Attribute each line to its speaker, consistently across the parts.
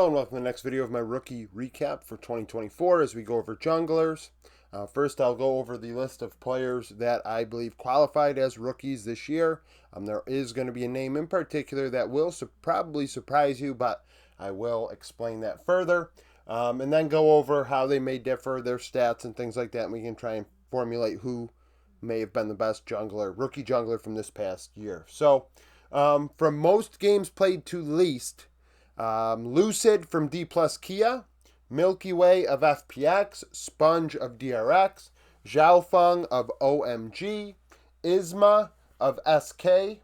Speaker 1: Hello and welcome to the next video of my rookie recap for 2024 as we go over junglers. First, I'll go over the list of players that I believe qualified as rookies this year. There is going to be a name in particular that will probably surprise you, but I will explain that further. And then go over how they may differ, their stats and things like that, and we can try and formulate who may have been the best rookie jungler from this past year. So, from most games played to least, Lucid from D plus Kia, Milky Way of FPX, Sponge of DRX, Zhaofeng of OMG, Isma of SK,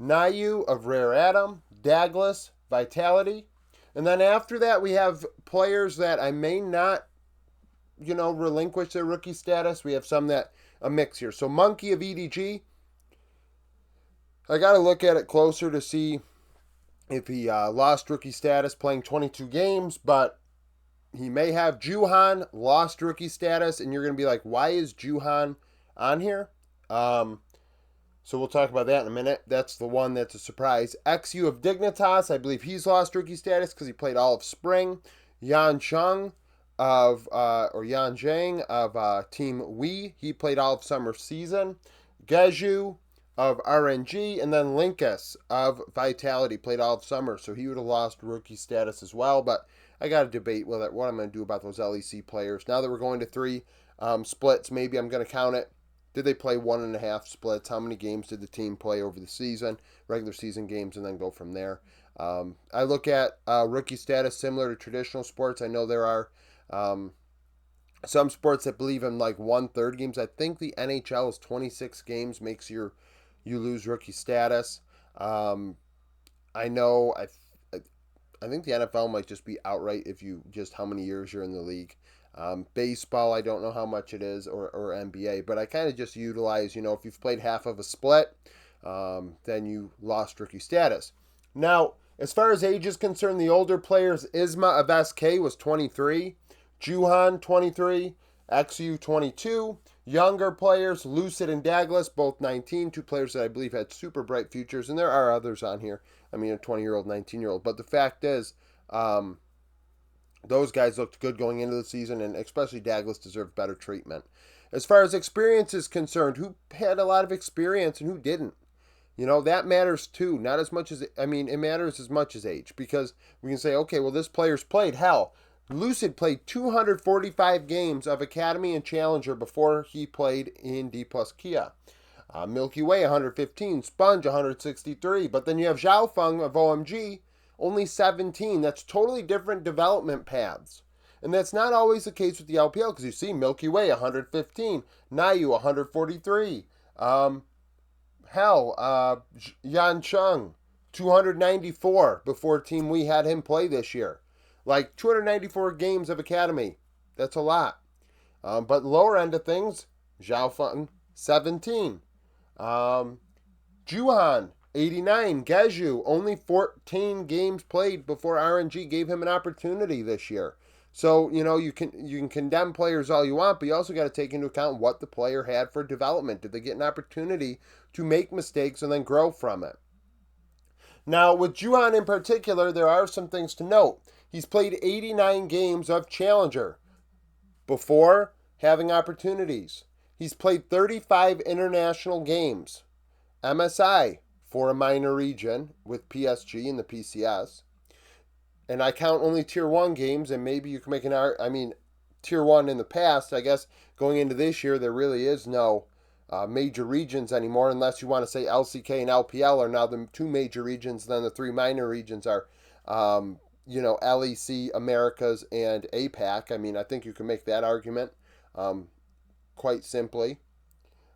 Speaker 1: Nayu of Rare Atom, Douglas, Vitality. And then after that, we have players that I may not, relinquish their rookie status. We have some that a mix here. So Monkey of EDG, I got to look at it closer to see if he lost rookie status playing 22 games, but he may have. Juhan lost rookie status, and you're going to be like, why is Juhan on here? So we'll talk about that in a minute. That's the one that's a surprise. XU of Dignitas, I believe he's lost rookie status because he played all of spring. Yan Zhang of Team Wii, he played all of summer season. Geju of RNG, and then Linkus of Vitality played all of summer, so he would have lost rookie status as well, but I got to debate what I'm going to do about those LEC players. Now that we're going to 3 splits, maybe I'm going to count it. Did they play 1.5 splits? How many games did the team play over the season, regular season games, and then go from there? I look at rookie status similar to traditional sports. I know there are some sports that believe in like 1/3 games. I think the NHL is 26 games, makes you lose rookie status. I know. I think the NFL might just be outright if you just how many years you're in the league. Baseball, I don't know how much it is, or NBA, but I kind of just utilize, if you've played half of a split, then you lost rookie status. Now, as far as age is concerned, the older players, Isma of SK was 23, Juhan 23, XU 22. Younger players, Lucid and Douglas, both 19, 2 players that I believe had super bright futures, and there are others on here. I mean, a 20-year-old, 19-year-old. But the fact is, those guys looked good going into the season, and especially Douglas deserved better treatment. As far as experience is concerned, who had a lot of experience and who didn't? That matters too. Not as much as, it matters as much as age, because we can say, okay, well, this player's played. Hell, Lucid played 245 games of Academy and Challenger before he played in D plus Kia. Milky Way 115, Sponge 163, but then you have Zhaofeng of OMG, only 17. That's totally different development paths. And that's not always the case with the LPL, because you see Milky Way 115, Nayu 143, Yan Cheng 294 before Team Wii had him play this year. Like 294 games of Academy. That's a lot. But lower end of things, Zhaofeng, 17. Juhan, 89. Geju, only 14 games played before RNG gave him an opportunity this year. So, you can condemn players all you want, but you also got to take into account what the player had for development. Did they get an opportunity to make mistakes and then grow from it? Now, with Juhan in particular, there are some things to note. He's played 89 games of Challenger before having opportunities. He's played 35 international games, MSI for a minor region with PSG and the PCS. And I count only Tier 1 games, and maybe you can make Tier 1 in the past, I guess going into this year, there really is no major regions anymore, unless you want to say LCK and LPL are now the 2 major regions, then the 3 minor regions are LEC, Americas, and APAC. I think you can make that argument quite simply.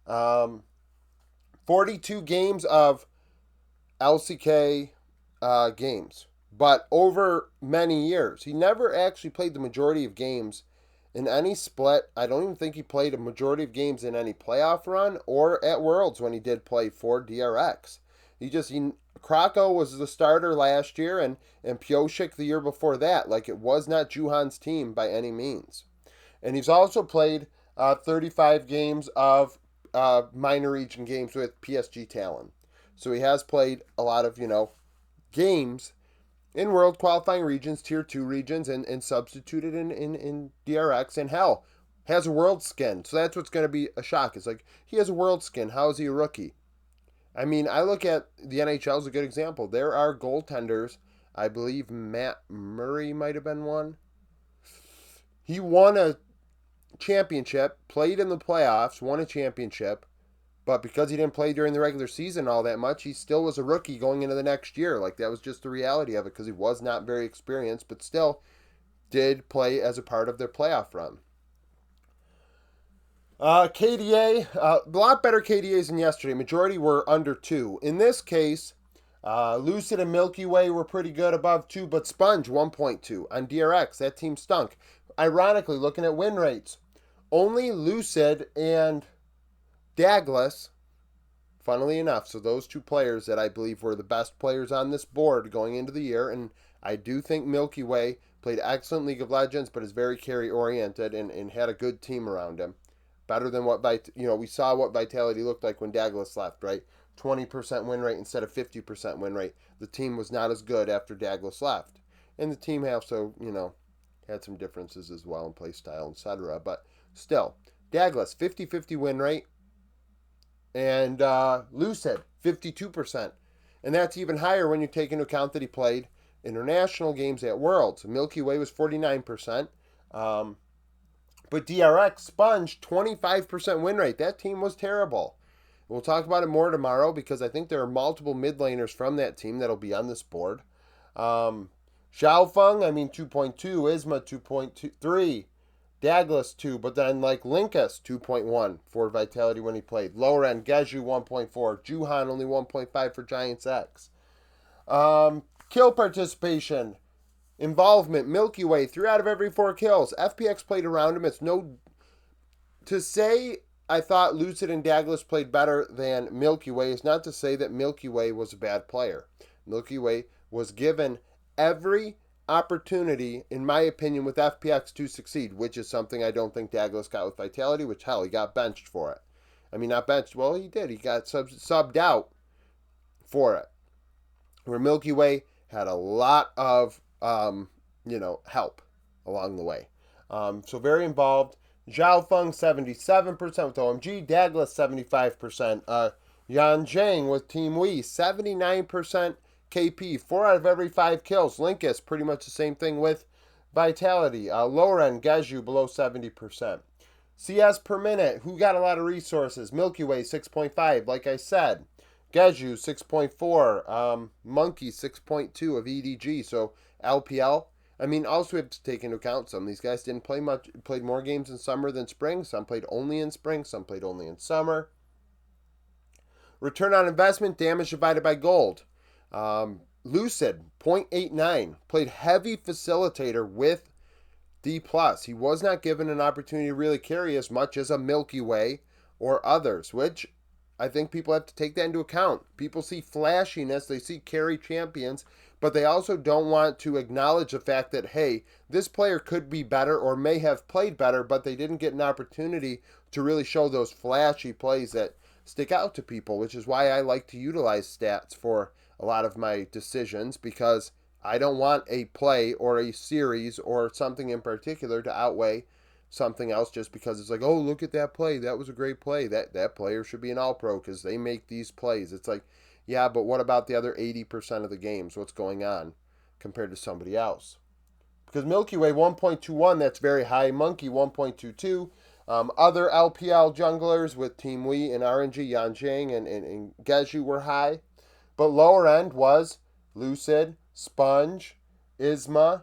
Speaker 1: 42 games of LCK games, but over many years. He never actually played the majority of games in any split. I don't even think he played a majority of games in any playoff run or at Worlds when he did play for DRX. Krakow was the starter last year, and Pioshik the year before that. Like, it was not Juhan's team by any means. And he's also played 35 games of minor region games with PSG Talon. So he has played a lot of, games in world qualifying regions, tier 2 regions, and substituted in DRX. And hell, has a world skin. So that's what's going to be a shock. It's like, he has a world skin. How is he a rookie? I mean, I look at the NHL as a good example. There are goaltenders. I believe Matt Murray might have been one. He won a championship, played in the playoffs, won a championship, but because he didn't play during the regular season all that much, he still was a rookie going into the next year. Like, that was just the reality of it because he was not very experienced, but still did play as a part of their playoff run. KDA, a lot better KDAs than yesterday. Majority were under 2. In this case, Lucid and Milky Way were pretty good above 2, but Sponge 1.2. On DRX, that team stunk. Ironically, looking at win rates, only Lucid and Douglas, funnily enough, so those two players that I believe were the best players on this board going into the year, and I do think Milky Way played excellent League of Legends, but is very carry-oriented and had a good team around him. Better than what, we saw what Vitality looked like when Douglas left, right? 20% win rate instead of 50% win rate. The team was not as good after Douglas left. And the team also, had some differences as well in play style, etc. But still, Douglas, 50-50 win rate. And Lucid, 52%. And that's even higher when you take into account that he played international games at Worlds. Milky Way was 49%. But DRX, Sponge, 25% win rate. That team was terrible. We'll talk about it more tomorrow because I think there are multiple mid laners from that team that'll be on this board. Xiaofeng, 2.2. Isma, 2.3. Douglas 2, but then Linkus 2.1 for Vitality when he played. Lower end, Geju 1.4. Juhan only 1.5 for Giants X. Kill participation, involvement, Milky Way 3 out of every 4 kills. FPX played around him. It's no to say I thought Lucid and Douglas played better than Milky Way is not to say that Milky Way was a bad player. Milky Way was given every opportunity, in my opinion, with FPX to succeed, which is something I don't think Douglas got with Vitality, which, hell, he got benched for it. I mean, not benched. Well, he did. He got subbed out for it. Where Milky Way had a lot of, help along the way. So very involved. Zhao Feng, 77% with OMG. Douglas, 75%. Yan Zhang with Team Wii, 79% KP, 4 out of every 5 kills. Linkus, pretty much the same thing with Vitality. Lower end, Geju, below 70%. CS per minute, who got a lot of resources? Milky Way, 6.5, like I said. Geju, 6.4. Monkey, 6.2 of EDG. So LPL, also we have to take into account some of these guys didn't play much, played more games in summer than spring. Some played only in spring, some played only in summer. Return on investment, damage divided by gold. Lucid, 0.89. Played heavy facilitator with D+. He was not given an opportunity to really carry as much as a Milky Way or others, which I think people have to take that into account. People see flashiness, they see carry champions, but they also don't want to acknowledge the fact that, hey, this player could be better or may have played better, but they didn't get an opportunity to really show those flashy plays that stick out to people, which is why I like to utilize stats for a lot of my decisions, because I don't want a play or a series or something in particular to outweigh something else just because it's like, oh, look at that play. That was a great play. That player should be an all-pro because they make these plays. It's like, yeah, but what about the other 80% of the games? What's going on compared to somebody else? Because Milky Way 1.21, that's very high. Monkey 1.22. Other LPL junglers with Team Wii and RNG, Yanjing and Geju were high. But lower end was Lucid, Sponge, Isma,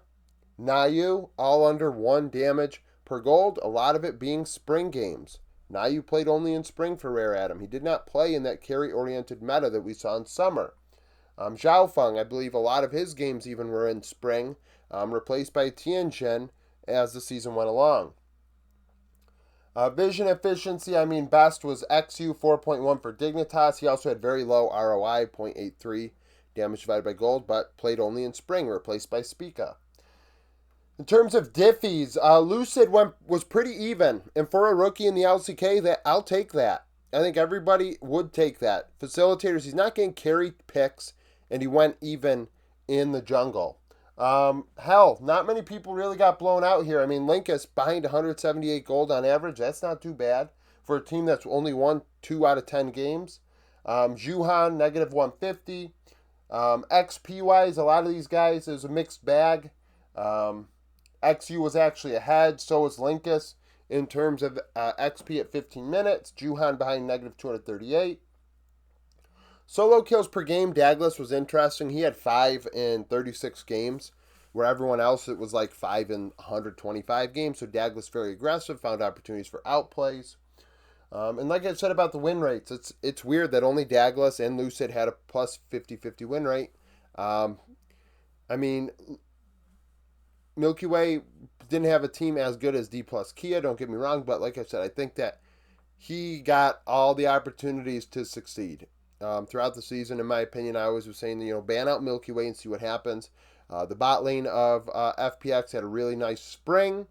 Speaker 1: Nayu, all under 1 damage per gold, a lot of it being spring games. Nayu played only in spring for Rare Adam. He did not play in that carry-oriented meta that we saw in summer. Zhao Feng, I believe a lot of his games even were in spring, replaced by Tianjin as the season went along. Vision efficiency, best was XU 4.1 for Dignitas. He also had very low ROI, 0.83 damage divided by gold, but played only in spring, replaced by Spica. In terms of diffies, Lucid was pretty even, and for a rookie in the LCK, I'll take that. I think everybody would take that. Facilitators, he's not getting carry picks, and he went even in the jungle. Hell, not many people really got blown out here. I mean, Linkus behind 178 gold on average. That's not too bad for a team that's only won 2 out of 10 games. Juhan, negative 150. XP wise, a lot of these guys is a mixed bag. Um, XU was actually ahead, so was Linkus in terms of XP at 15 minutes. Juhan behind negative 238. Solo kills per game, Douglas was interesting. He had 5 in 36 games, where everyone else it was like 5 in 125 games. So Douglas very aggressive, found opportunities for outplays. And like I said about the win rates, it's weird that only Douglas and Lucid had a plus 50-50 win rate. Um, I mean, Milky Way didn't have a team as good as D plus Kia, don't get me wrong, but like I said, I think that he got all the opportunities to succeed throughout the season. In my opinion, I always was saying, ban out Milky Way and see what happens. The bot lane of FPX had a really nice spring.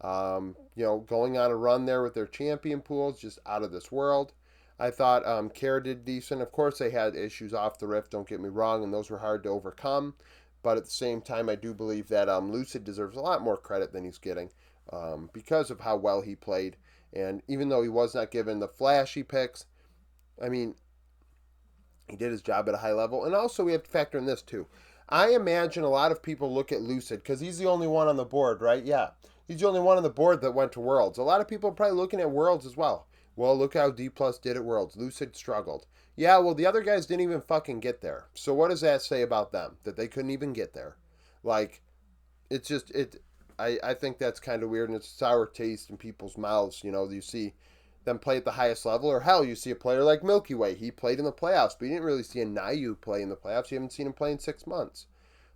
Speaker 1: Going on a run there with their champion pools, just out of this world. I thought Kara did decent. Of course, they had issues off the rift, don't get me wrong, and those were hard to overcome. But at the same time, I do believe that Lucid deserves a lot more credit than he's getting because of how well he played. And even though he was not given the flashy picks, I mean, he did his job at a high level. And also, we have to factor in this too. I imagine a lot of people look at Lucid because he's the only one on the board, right? Yeah. He's the only one on the board that went to Worlds. A lot of people are probably looking at Worlds as well. Well, look how D Plus did at Worlds. Lucid struggled. Yeah, well, the other guys didn't even fucking get there. So what does that say about them? That they couldn't even get there? Like, it's just, I think that's kind of weird, and it's a sour taste in people's mouths. You see them play at the highest level, or hell, you see a player like Milky Way. He played in the playoffs, but you didn't really see a Nayu play in the playoffs. You haven't seen him play in 6 months.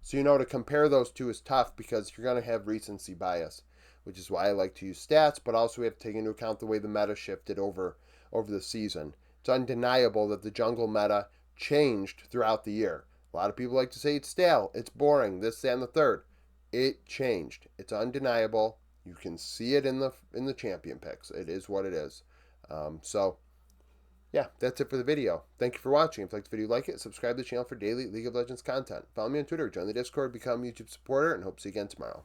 Speaker 1: So, to compare those two is tough because you're going to have recency bias, which is why I like to use stats, but also we have to take into account the way the meta shifted over the season. It's undeniable that the jungle meta changed throughout the year. A lot of people like to say it's stale, it's boring, this, that, and the third. It changed. It's undeniable. You can see it in the champion picks. It is what it is. Yeah, that's it for the video. Thank you for watching. If you liked the video, like it. Subscribe to the channel for daily League of Legends content. Follow me on Twitter. Join the Discord. Become a YouTube supporter. And hope to see you again tomorrow.